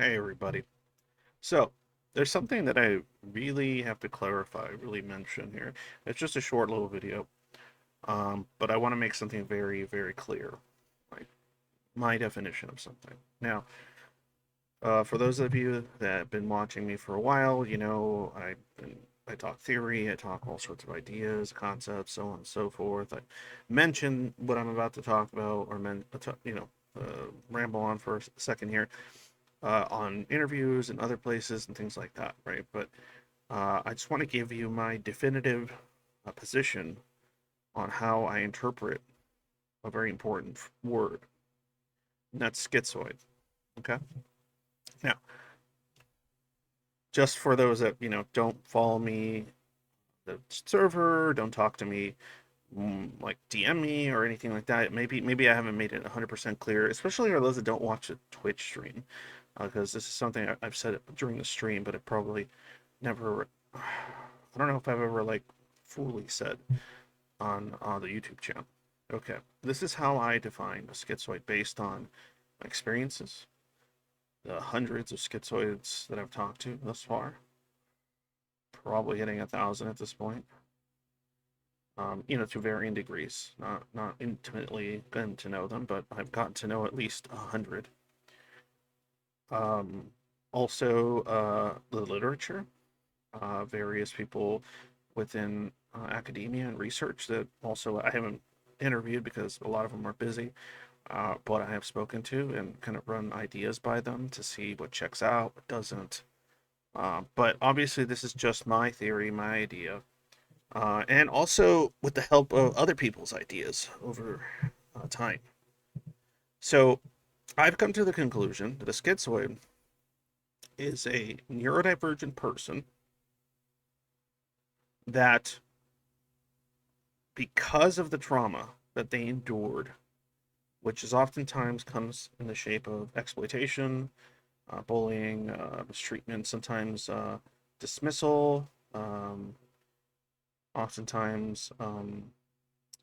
Hey everybody. So, there's something that I really have to clarify, really mention here. It's just a short little video, but I want to make something very, very clear, like my definition of something. Now, for those of you that have been watching me for a while, I talk theory, I talk all sorts of ideas, concepts, so on and so forth. I mention what I'm about to talk about, or ramble on for a second here on interviews and other places and things like that, right? But I just want to give you my definitive position on how I interpret a very important word, and that's schizoid. Okay. Now, just for those that don't follow me, the server, don't talk to me, like DM me or anything like that. Maybe I haven't made it 100% clear, especially for those that don't watch the Twitch stream, because this is something I've said it during the stream, but it probably never. I don't know if I've ever like fully said on the YouTube channel. Okay, this is how I define a schizoid based on my experiences, the hundreds of schizoids that I've talked to thus far, probably hitting 1,000 at this point. To varying degrees. Not intimately gotten to know them, but I've gotten to know at least 100. Um, Also, the literature, various people within academia and research that also I haven't interviewed because a lot of them are busy, but I have spoken to and kind of run ideas by them to see what checks out, what doesn't. But obviously, this is just my theory, my idea, and also with the help of other people's ideas over time. So I've come to the conclusion that a schizoid is a neurodivergent person that, because of the trauma that they endured, which is oftentimes comes in the shape of exploitation, bullying, mistreatment, sometimes dismissal, oftentimes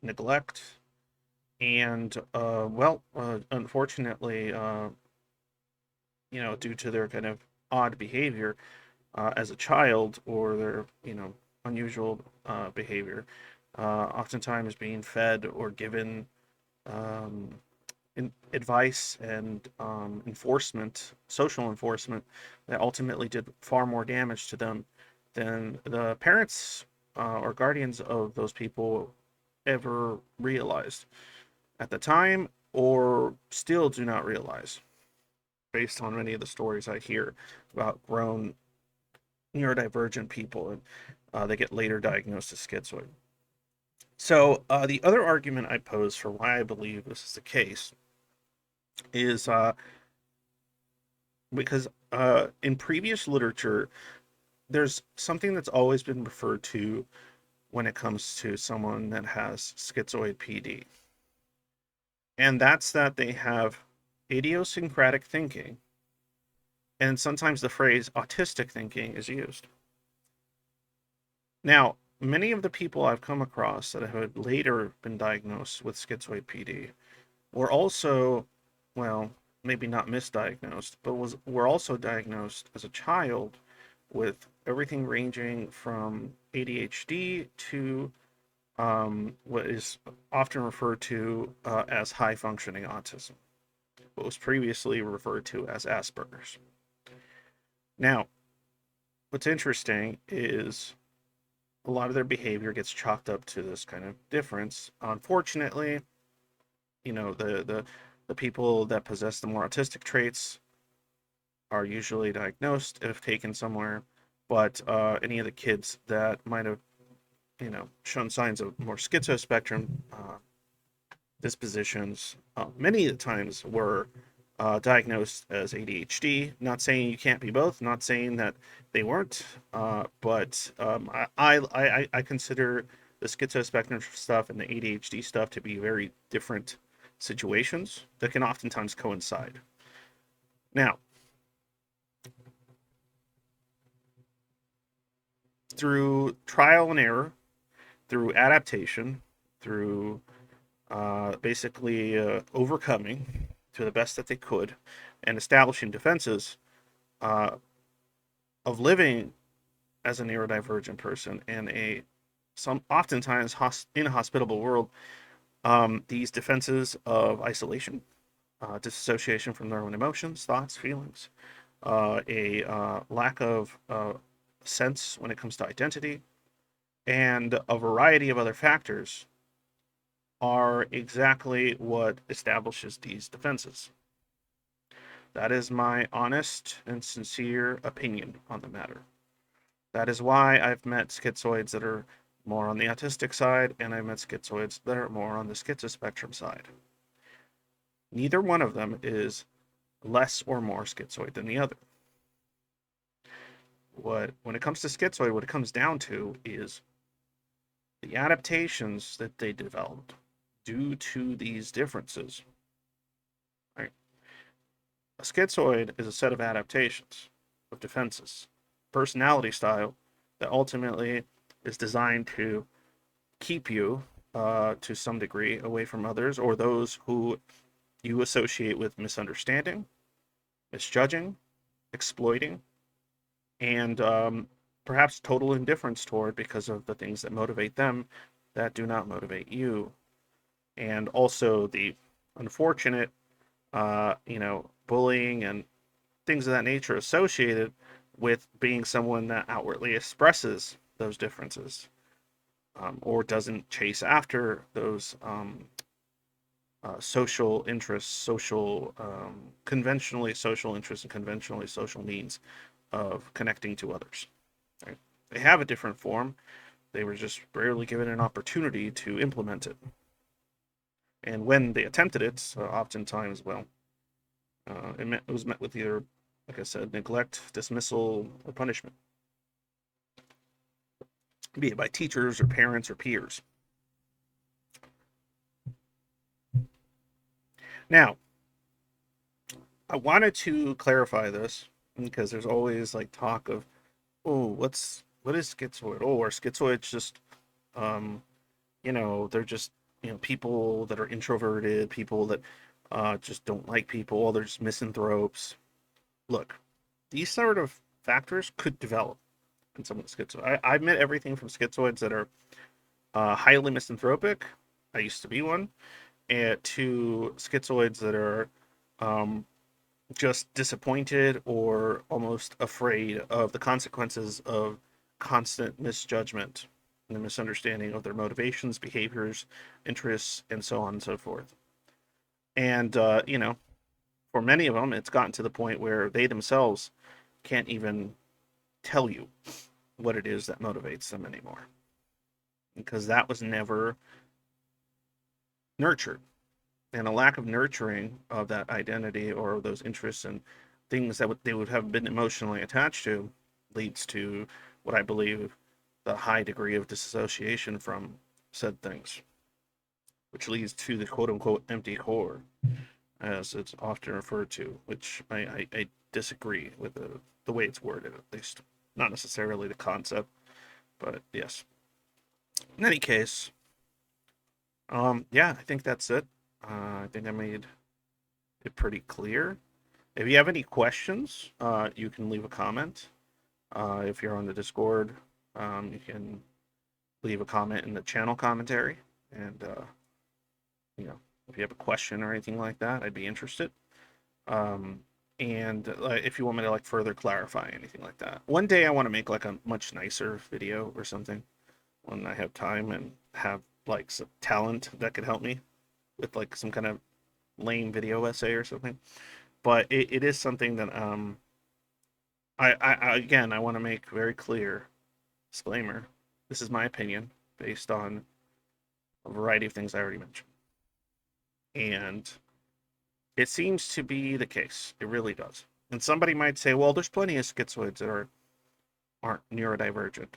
neglect, and unfortunately, due to their kind of odd behavior as a child or their unusual behavior, oftentimes being fed or given um, advice and enforcement, social enforcement, that ultimately did far more damage to them than the parents or guardians of those people ever realized at the time or still do not realize, based on many of the stories I hear about grown neurodivergent people, and they get later diagnosed as schizoid. So, the other argument I pose for why I believe this is the case is because in previous literature, there's something that's always been referred to when it comes to someone that has schizoid PD, and that's that they have idiosyncratic thinking, and sometimes the phrase autistic thinking is used. Now, many of the people I've come across that have later been diagnosed with schizoid PD were also, well, maybe not misdiagnosed, but were also diagnosed as a child with everything ranging from ADHD to what is often referred to as high functioning autism, what was previously referred to as Asperger's. Now, what's interesting is a lot of their behavior gets chalked up to this kind of difference. Unfortunately, the people that possess the more autistic traits are usually diagnosed if taken somewhere, but any of the kids that might have shown signs of more schizo-spectrum dispositions, many of the times were diagnosed as ADHD. Not saying you can't be both, not saying that they weren't, but I consider the schizospectrum stuff and the ADHD stuff to be very different situations that can oftentimes coincide. Now, through trial and error, through adaptation, through basically overcoming to the best that they could and establishing defenses, uh, of living as a neurodivergent person in a some oftentimes inhospitable world, these defenses of isolation, disassociation from their own emotions, thoughts, feelings, a lack of sense when it comes to identity, and a variety of other factors are exactly what establishes these defenses. That is my honest and sincere opinion on the matter. That is why I've met schizoids that are more on the autistic side, and I've met schizoids that are more on the schizo-spectrum side. Neither one of them is less or more schizoid than the other. When it comes to schizoid, what it comes down to is the adaptations that they developed due to these differences. Right? A schizoid is a set of adaptations, of defenses, personality style that ultimately is designed to keep you, to some degree, away from others or those who you associate with misunderstanding, misjudging, exploiting, and perhaps total indifference toward because of the things that motivate them that do not motivate you. And also the unfortunate, bullying and things of that nature associated with being someone that outwardly expresses those differences, or doesn't chase after those social interests, conventionally social interests, and conventionally social means of connecting to others. Right? They have a different form. They were just rarely given an opportunity to implement it. And when they attempted it, oftentimes, well, it was met with either, like I said, neglect, dismissal, or punishment, be it by teachers or parents or peers. Now, I wanted to clarify this because there's always like talk of, oh, what is schizoid? Oh, are schizoids just, um, they're just, people that are introverted, people that just don't like people, they're just misanthropes. Look, these sort of factors could develop in some of the schizoids. I've met everything from schizoids that are highly misanthropic. I used to be one, and to schizoids that are um, just disappointed or almost afraid of the consequences of constant misjudgment and the misunderstanding of their motivations, behaviors, interests, and so on and so forth. And, for many of them, it's gotten to the point where they themselves can't even tell you what it is that motivates them anymore because that was never nurtured. And a lack of nurturing of that identity or those interests and things that they would have been emotionally attached to leads to what I believe the high degree of disassociation from said things, which leads to the quote unquote empty core, as it's often referred to, which I disagree with the way it's worded, at least. Not necessarily the concept, but yes. In any case, yeah, I think that's it. I think I made it pretty clear. If you have any questions, you can leave a comment. If you're on the Discord, you can leave a comment in the channel commentary. And, if you have a question or anything like that, I'd be interested. Um, and if you want me to like further clarify anything like that. One day I want to make like a much nicer video or something when I have time and have like some talent that could help me with like some kind of lame video essay or something. But it is something that I again I want to make very clear disclaimer. This is my opinion based on a variety of things I already mentioned. And it seems to be the case. It really does. And somebody might say, well, there's plenty of schizoids that aren't neurodivergent.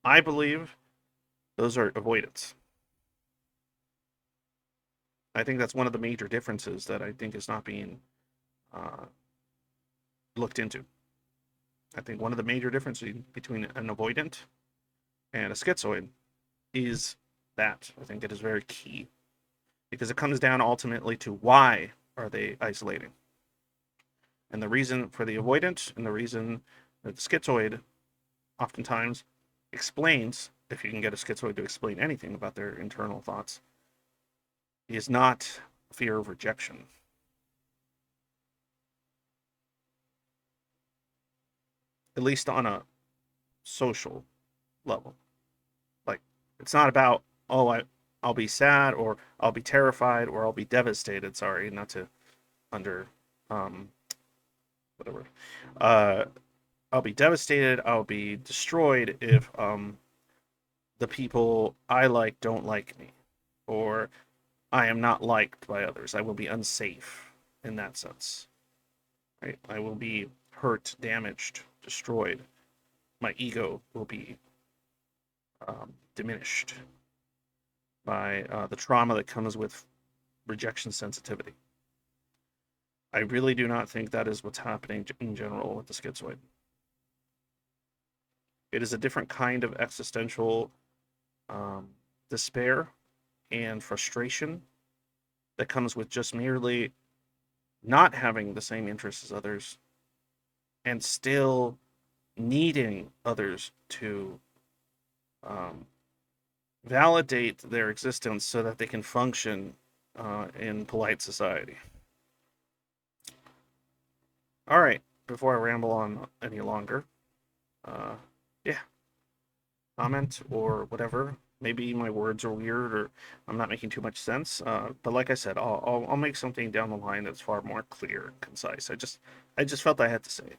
I believe those are avoidants. I think that's one of the major differences that I think is not being uh, looked into. I think one of the major differences between an avoidant and a schizoid is that. I think it is very key because it comes down ultimately to why are they isolating? And the reason for the avoidant and the reason that the schizoid oftentimes explains, if you can get a schizoid to explain anything about their internal thoughts, is not fear of rejection. At least on a social level. Like, it's not about, oh, I'll be sad or I'll be terrified or I'll be devastated. Sorry, not to under whatever. Uh, I'll be devastated. I'll be destroyed if the people I like don't like me, or I am not liked by others. I will be unsafe in that sense. Right? I will be hurt, damaged, destroyed. My ego will be diminished by the trauma that comes with rejection sensitivity. I really do not think that is what's happening in general with the schizoid. It is a different kind of existential um, despair and frustration that comes with just merely not having the same interests as others and still needing others to um, validate their existence so that they can function in polite society. All right, before I ramble on any longer, uh, yeah, comment or whatever. Maybe my words are weird or I'm not making too much sense. But like I said, I'll make something down the line that's far more clear and concise. I just felt I had to say it.